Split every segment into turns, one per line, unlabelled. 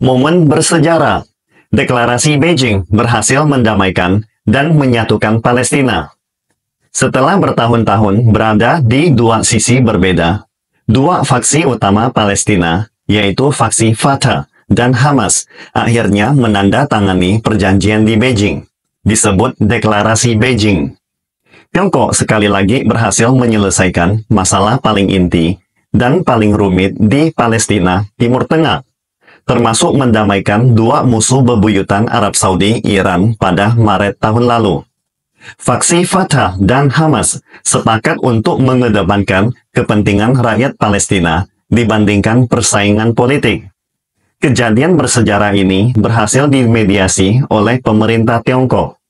Momen bersejarah. Deklarasi Beijing berhasil mendamaikan dan menyatukan Palestina. Setelah bertahun-tahun berada di dua sisi berbeda, dua faksi utama Palestina, yaitu faksi Fatah dan Hamas, akhirnya menandatangani perjanjian di Beijing, disebut Deklarasi Beijing. Tiongkok sekali lagi berhasil menyelesaikan masalah paling inti dan paling rumit di Palestina Timur Tengah, termasuk mendamaikan dua musuh bebuyutan Arab Saudi Iran pada Maret tahun lalu. Faksi Fatah dan Hamas sepakat untuk mengedepankan kepentingan rakyat Palestina dibandingkan persaingan politik. Kejadian bersejarah ini berhasil dimediasi oleh pemerintah Tiongkok.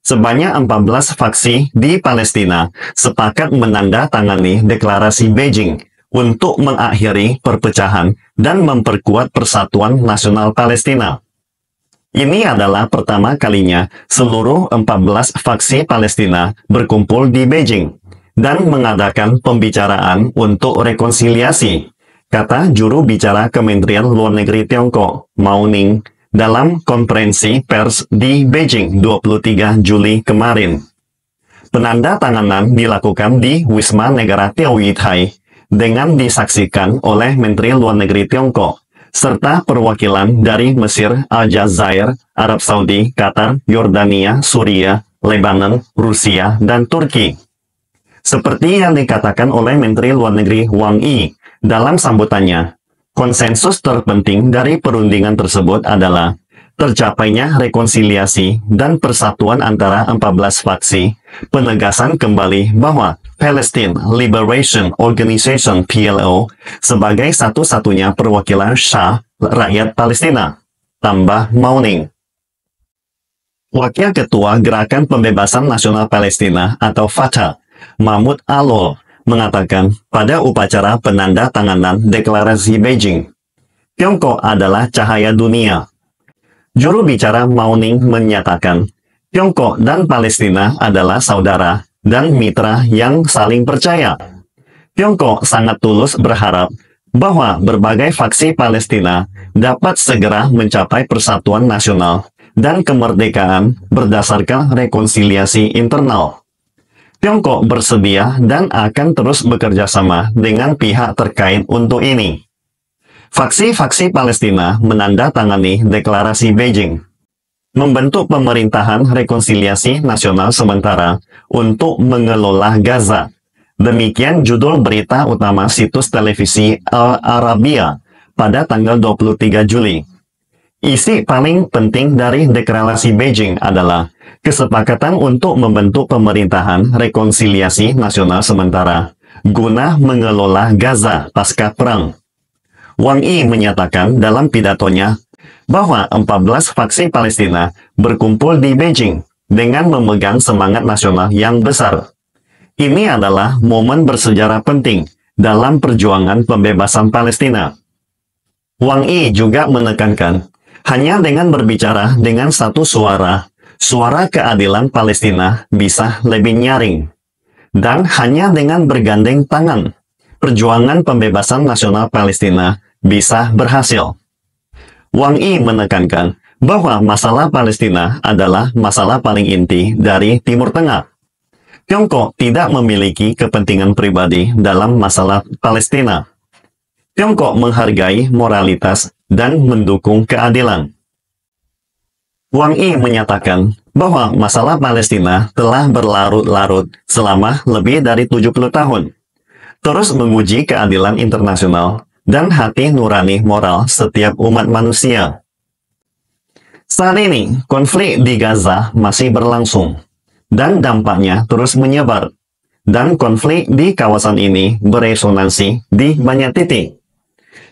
Sebanyak 14 faksi di Palestina sepakat menandatangani deklarasi Beijing untuk mengakhiri perpecahan dan memperkuat persatuan nasional Palestina. Ini adalah pertama kalinya seluruh 14 faksi Palestina berkumpul di Beijing dan mengadakan pembicaraan untuk rekonsiliasi, kata juru bicara Kementerian Luar Negeri Tiongkok, Mao Ning, dalam konferensi pers di Beijing 23 Juli kemarin. Penandatanganan dilakukan di Wisma Negara Tianwihai dengan disaksikan oleh Menteri Luar Negeri Tiongkok, serta perwakilan dari Mesir, Aljazair, Arab Saudi, Qatar, Yordania, Suriah, Lebanon, Rusia, dan Turki. Seperti yang dikatakan oleh Menteri Luar Negeri Wang Yi dalam sambutannya, konsensus terpenting dari perundingan tersebut adalah tercapainya rekonsiliasi dan persatuan antara 14 faksi, penegasan kembali bahwa Palestine Liberation Organization (PLO) sebagai satu-satunya perwakilan sah rakyat Palestina, tambah Mao Ning. Wakil Ketua Gerakan Pembebasan Nasional Palestina atau Fatah, Mahmud Alol, mengatakan pada upacara penandatanganan deklarasi Beijing, Tiongkok adalah cahaya dunia. Juru bicara Mao Ning menyatakan, Tiongkok dan Palestina adalah saudara dan mitra yang saling percaya. Tiongkok sangat tulus berharap bahwa berbagai faksi Palestina dapat segera mencapai persatuan nasional dan kemerdekaan berdasarkan rekonsiliasi internal. Tiongkok bersedia dan akan terus bekerja sama dengan pihak terkait untuk ini. Faksi-faksi Palestina menandatangani deklarasi Beijing, membentuk pemerintahan rekonsiliasi nasional sementara untuk mengelola Gaza. Demikian judul berita utama situs televisi Al Arabiya pada tanggal 23 Juli. Isi paling penting dari deklarasi Beijing adalah kesepakatan untuk membentuk pemerintahan rekonsiliasi nasional sementara guna mengelola Gaza pasca perang. Wang Yi menyatakan dalam pidatonya bahwa 14 faksi Palestina berkumpul di Beijing dengan memegang semangat nasional yang besar. Ini adalah momen bersejarah penting dalam perjuangan pembebasan Palestina. Wang Yi juga menekankan, hanya dengan berbicara dengan satu suara, suara keadilan Palestina bisa lebih nyaring. Dan hanya dengan bergandeng tangan, perjuangan pembebasan nasional Palestina bisa berhasil. Wang Yi menekankan bahwa masalah Palestina adalah masalah paling inti dari Timur Tengah. Tiongkok tidak memiliki kepentingan pribadi dalam masalah Palestina. Tiongkok menghargai moralitas dan mendukung keadilan. Wang Yi menyatakan bahwa masalah Palestina telah berlarut-larut selama lebih dari 70 tahun, terus menguji keadilan internasional dan hati nurani moral setiap umat manusia. Saat ini, konflik di Gaza masih berlangsung, dan dampaknya terus menyebar, dan konflik di kawasan ini beresonansi di banyak titik.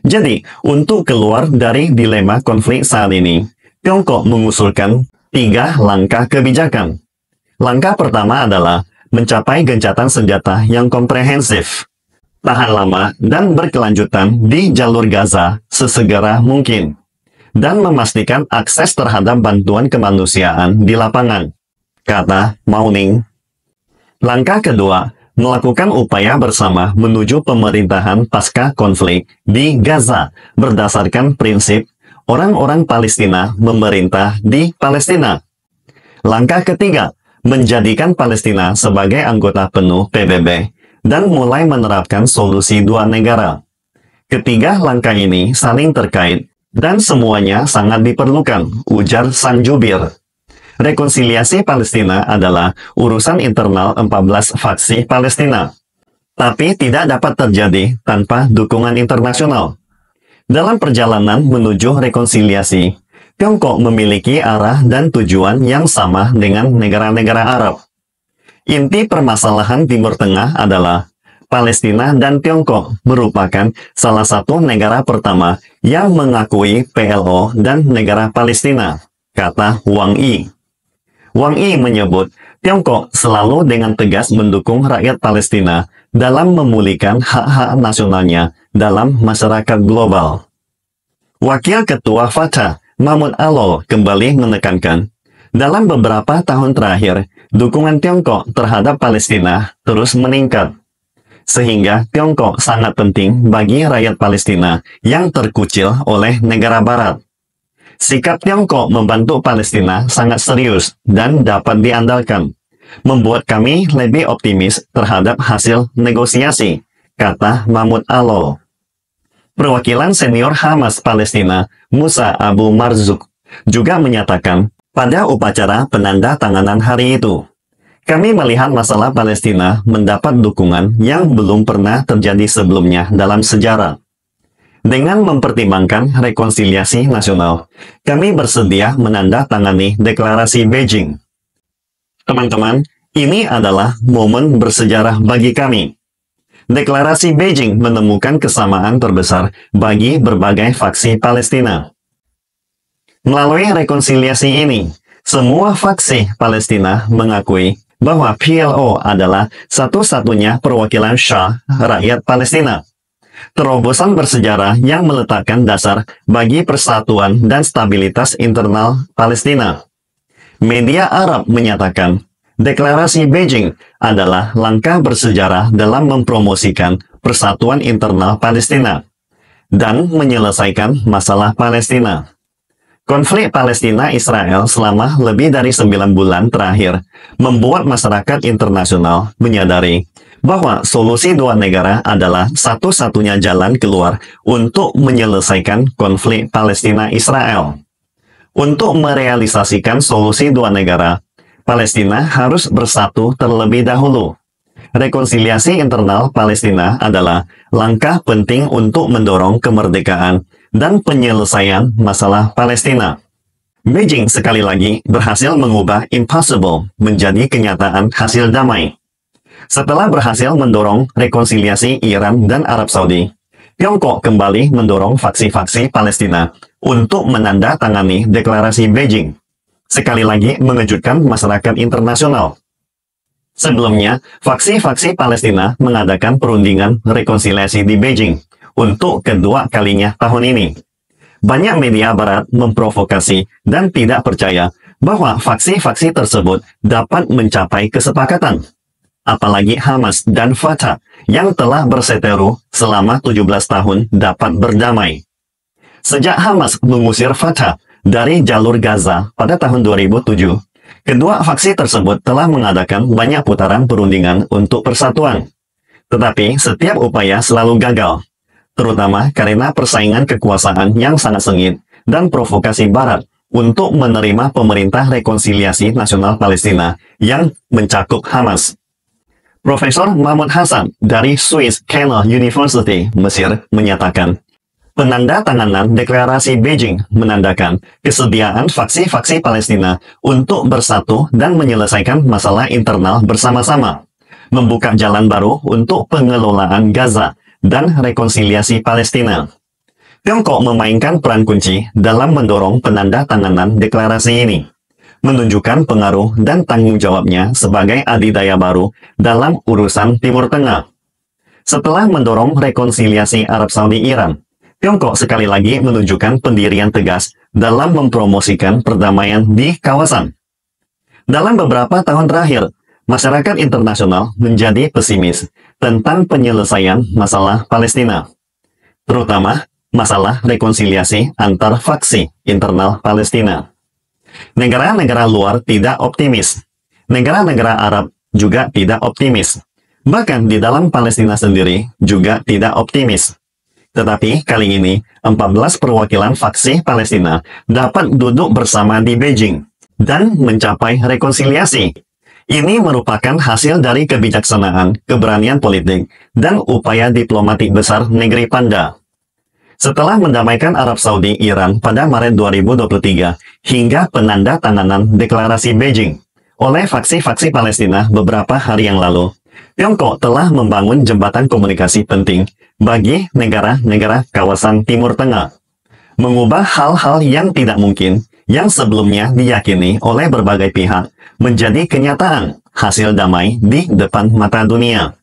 Jadi, untuk keluar dari dilema konflik saat ini, Tiongkok mengusulkan 3 langkah kebijakan. Langkah pertama adalah mencapai gencatan senjata yang komprehensif, tahan lama dan berkelanjutan di jalur Gaza sesegera mungkin, dan memastikan akses terhadap bantuan kemanusiaan di lapangan, kata Mao Ning. Langkah kedua, melakukan upaya bersama menuju pemerintahan pasca konflik di Gaza berdasarkan prinsip orang-orang Palestina memerintah di Palestina. Langkah ketiga, menjadikan Palestina sebagai anggota penuh PBB dan mulai menerapkan solusi dua negara. Ketiga langkah ini saling terkait dan semuanya sangat diperlukan, ujar Sang Jubir. Rekonsiliasi Palestina adalah urusan internal 14 faksi Palestina, tapi tidak dapat terjadi tanpa dukungan internasional. Dalam perjalanan menuju rekonsiliasi, Tiongkok memiliki arah dan tujuan yang sama dengan negara-negara Arab. Inti permasalahan Timur Tengah adalah Palestina dan Tiongkok merupakan salah satu negara pertama yang mengakui PLO dan negara Palestina, kata Wang Yi. Wang Yi menyebut Tiongkok selalu dengan tegas mendukung rakyat Palestina dalam memulihkan hak-hak nasionalnya dalam masyarakat global. Wakil Ketua Fatah, Mahmud Alol, kembali menekankan, dalam beberapa tahun terakhir, dukungan Tiongkok terhadap Palestina terus meningkat. Sehingga Tiongkok sangat penting bagi rakyat Palestina yang terkucil oleh negara Barat. Sikap Tiongkok membantu Palestina sangat serius dan dapat diandalkan, membuat kami lebih optimis terhadap hasil negosiasi, kata Mahmud Alol. Perwakilan senior Hamas Palestina, Musa Abu Marzuk, juga menyatakan pada upacara penandatanganan hari itu, kami melihat masalah Palestina mendapat dukungan yang belum pernah terjadi sebelumnya dalam sejarah. Dengan mempertimbangkan rekonsiliasi nasional, kami bersedia menandatangani deklarasi Beijing. Teman-teman, ini adalah momen bersejarah bagi kami. Deklarasi Beijing menemukan kesamaan terbesar bagi berbagai faksi Palestina. Melalui rekonsiliasi ini, semua faksi Palestina mengakui bahwa PLO adalah satu-satunya perwakilan Syah rakyat Palestina. Terobosan bersejarah yang meletakkan dasar bagi persatuan dan stabilitas internal Palestina. Media Arab menyatakan, deklarasi Beijing adalah langkah bersejarah dalam mempromosikan persatuan internal Palestina dan menyelesaikan masalah Palestina. Konflik Palestina-Israel selama lebih dari 9 bulan terakhir membuat masyarakat internasional menyadari bahwa solusi dua negara adalah satu-satunya jalan keluar untuk menyelesaikan konflik Palestina-Israel. Untuk merealisasikan solusi dua negara, Palestina harus bersatu terlebih dahulu. Rekonsiliasi internal Palestina adalah langkah penting untuk mendorong kemerdekaan dan penyelesaian masalah Palestina. Beijing sekali lagi berhasil mengubah impossible menjadi kenyataan hasil damai. Setelah berhasil mendorong rekonsiliasi Iran dan Arab Saudi, Tiongkok kembali mendorong faksi-faksi Palestina untuk menandatangani deklarasi Beijing. Sekali lagi mengejutkan masyarakat internasional. Sebelumnya, faksi-faksi Palestina mengadakan perundingan rekonsiliasi di Beijing untuk kedua kalinya tahun ini. Banyak media Barat memprovokasi dan tidak percaya bahwa faksi-faksi tersebut dapat mencapai kesepakatan. Apalagi Hamas dan Fatah yang telah berseteru selama 17 tahun dapat berdamai. Sejak Hamas mengusir Fatah dari jalur Gaza pada tahun 2007, kedua faksi tersebut telah mengadakan banyak putaran perundingan untuk persatuan. Tetapi setiap upaya selalu gagal, terutama karena persaingan kekuasaan yang sangat sengit dan provokasi Barat untuk menerima pemerintah rekonsiliasi nasional Palestina yang mencakup Hamas. Profesor Mahmud Hassan dari Swiss Canal University, Mesir, menyatakan, penandatanganan deklarasi Beijing menandakan kesediaan faksi-faksi Palestina untuk bersatu dan menyelesaikan masalah internal bersama-sama, membuka jalan baru untuk pengelolaan Gaza dan rekonsiliasi Palestina. Tiongkok memainkan peran kunci dalam mendorong penandatanganan deklarasi ini, menunjukkan pengaruh dan tanggung jawabnya sebagai adidaya baru dalam urusan Timur Tengah. Setelah mendorong rekonsiliasi Arab Saudi-Iran, Tiongkok sekali lagi menunjukkan pendirian tegas dalam mempromosikan perdamaian di kawasan. Dalam beberapa tahun terakhir, masyarakat internasional menjadi pesimis tentang penyelesaian masalah Palestina. Terutama, masalah rekonsiliasi antar faksi internal Palestina. Negara-negara luar tidak optimis. Negara-negara Arab juga tidak optimis. Bahkan di dalam Palestina sendiri juga tidak optimis. Tetapi kali ini, 14 perwakilan faksi Palestina dapat duduk bersama di Beijing dan mencapai rekonsiliasi. Ini merupakan hasil dari kebijaksanaan, keberanian politik, dan upaya diplomatik besar negeri Panda. Setelah mendamaikan Arab Saudi Iran pada Maret 2023 hingga penandatanganan deklarasi Beijing oleh faksi-faksi Palestina beberapa hari yang lalu, Tiongkok telah membangun jembatan komunikasi penting bagi negara-negara kawasan Timur Tengah, mengubah hal-hal yang tidak mungkin yang sebelumnya diyakini oleh berbagai pihak menjadi kenyataan hasil damai di depan mata dunia.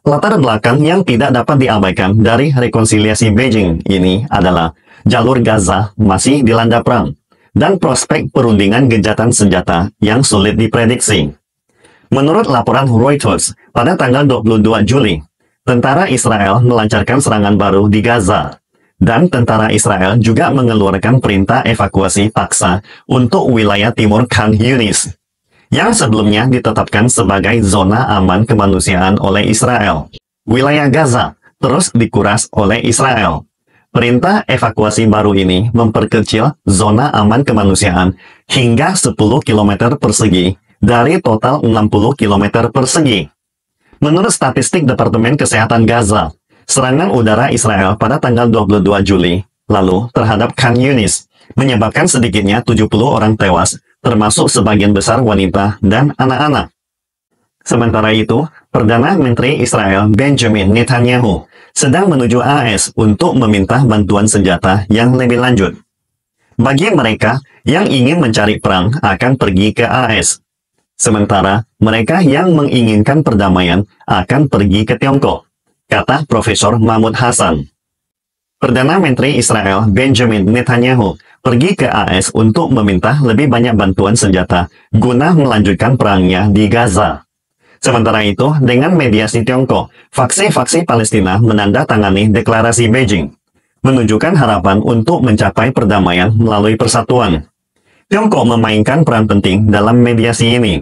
Latar belakang yang tidak dapat diabaikan dari rekonsiliasi Beijing ini adalah jalur Gaza masih dilanda perang dan prospek perundingan gencatan senjata yang sulit diprediksi. Menurut laporan Reuters, pada tanggal 22 Juli, tentara Israel melancarkan serangan baru di Gaza, dan tentara Israel juga mengeluarkan perintah evakuasi paksa untuk wilayah timur Khan Yunis, yang sebelumnya ditetapkan sebagai zona aman kemanusiaan oleh Israel. Wilayah Gaza terus dikuras oleh Israel. Perintah evakuasi baru ini memperkecil zona aman kemanusiaan hingga 10 km persegi dari total 60 km persegi. Menurut statistik Departemen Kesehatan Gaza, serangan udara Israel pada tanggal 22 Juli lalu terhadap Khan Yunis menyebabkan sedikitnya 70 orang tewas, termasuk sebagian besar wanita dan anak-anak. Sementara itu, Perdana Menteri Israel Benjamin Netanyahu sedang menuju AS untuk meminta bantuan senjata yang lebih lanjut. Bagi mereka yang ingin mencari perang akan pergi ke AS. Sementara mereka yang menginginkan perdamaian akan pergi ke Tiongkok, kata Profesor Mahmud Hasan. Perdana Menteri Israel Benjamin Netanyahu pergi ke AS untuk meminta lebih banyak bantuan senjata guna melanjutkan perangnya di Gaza. Sementara itu, dengan mediasi Tiongkok, faksi-faksi Palestina menandatangani deklarasi Beijing, menunjukkan harapan untuk mencapai perdamaian melalui persatuan. Tiongkok memainkan peran penting dalam mediasi ini,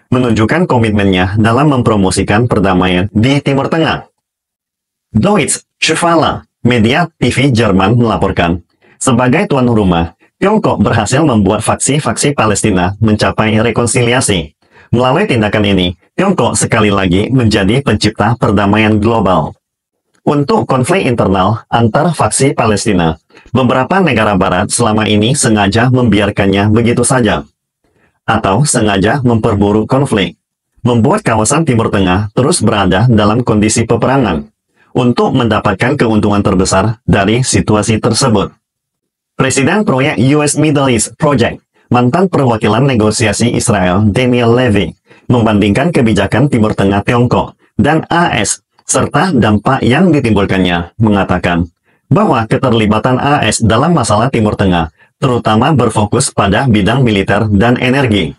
menunjukkan komitmennya dalam mempromosikan perdamaian di Timur Tengah. Deutsche Welle, media TV Jerman melaporkan, sebagai tuan rumah, Tiongkok berhasil membuat faksi-faksi Palestina mencapai rekonsiliasi. Melalui tindakan ini, Tiongkok sekali lagi menjadi pencipta perdamaian global. Untuk konflik internal antar faksi Palestina, beberapa negara barat selama ini sengaja membiarkannya begitu saja, atau sengaja memperburuk konflik, membuat kawasan Timur Tengah terus berada dalam kondisi peperangan, untuk mendapatkan keuntungan terbesar dari situasi tersebut. Presiden proyek US Middle East Project, mantan perwakilan negosiasi Israel Daniel Levy, membandingkan kebijakan Timur Tengah Tiongkok dan AS serta dampak yang ditimbulkannya, mengatakan bahwa keterlibatan AS dalam masalah Timur Tengah terutama berfokus pada bidang militer dan energi.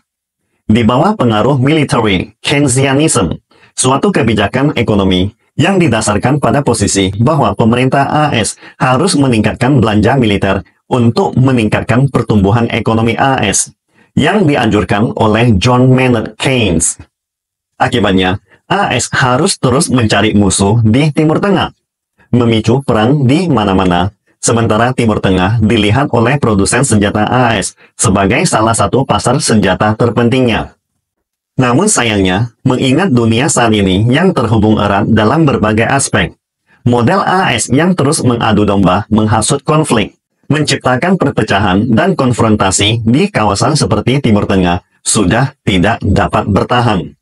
Di bawah pengaruh military Keynesianism, suatu kebijakan ekonomi yang didasarkan pada posisi bahwa pemerintah AS harus meningkatkan belanja militer untuk meningkatkan pertumbuhan ekonomi AS yang dianjurkan oleh John Maynard Keynes. Akibatnya, AS harus terus mencari musuh di Timur Tengah, memicu perang di mana-mana, sementara Timur Tengah dilihat oleh produsen senjata AS sebagai salah satu pasar senjata terpentingnya. Namun sayangnya, mengingat dunia saat ini yang terhubung erat dalam berbagai aspek, model AS yang terus mengadu domba menghasut konflik, menciptakan perpecahan dan konfrontasi di kawasan seperti Timur Tengah sudah tidak dapat bertahan.